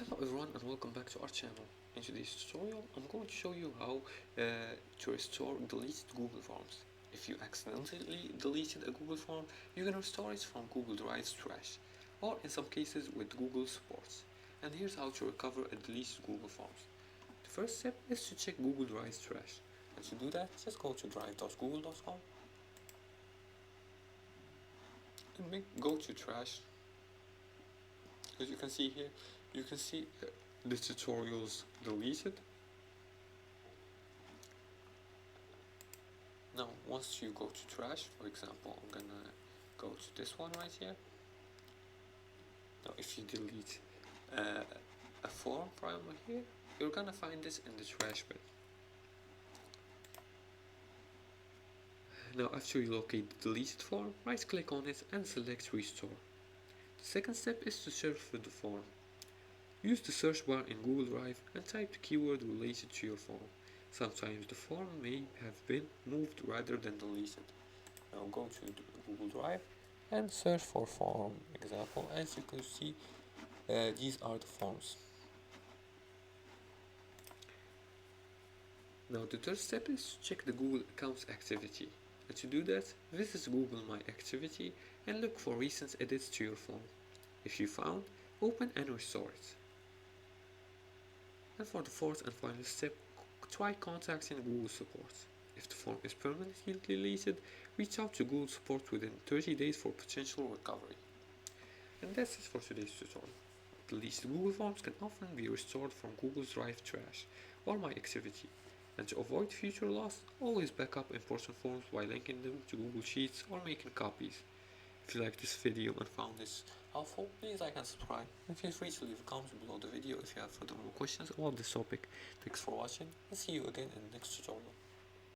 Hello everyone and welcome back to our channel. In today's tutorial I'm going to show you how to restore deleted Google Forms. If you accidentally deleted a Google Form, you can restore it from Google Drive's trash, or in some cases with Google supports. And here's how to recover a deleted Google Forms. The first step is to check Google Drive's trash. And to do that, just go to drive.google.com and go to trash. As you can see here, you can see the tutorials deleted. Now once you go to trash, for example, I'm gonna go to this one right here. Now if you delete a form from here, you're gonna find this in the trash bin. Now after you locate the deleted form, right click on it and select restore. The second step is to search for the form. Use the search bar in Google Drive and type the keyword related to your form. Sometimes the form may have been moved rather than deleted. Now go to Google Drive and search for form example. As you can see, these are the forms. Now the third step is to check the Google account's activity. And to do that, visit Google My Activity and look for recent edits to your form. If you found, open and restore it. And for the fourth and final step, try contacting Google support. If the form is permanently deleted, reach out to Google support within 30 days for potential recovery. And that's it for today's tutorial. Deleted Google Forms can often be restored from Google's Drive trash or My Activity. And to avoid future loss, always back up important forms by linking them to Google Sheets or making copies. If you like this video and found this helpful, please like and subscribe, and feel free to leave a comment below the video if you have further more questions about this topic. Thanks for watching, and see you again in the next tutorial.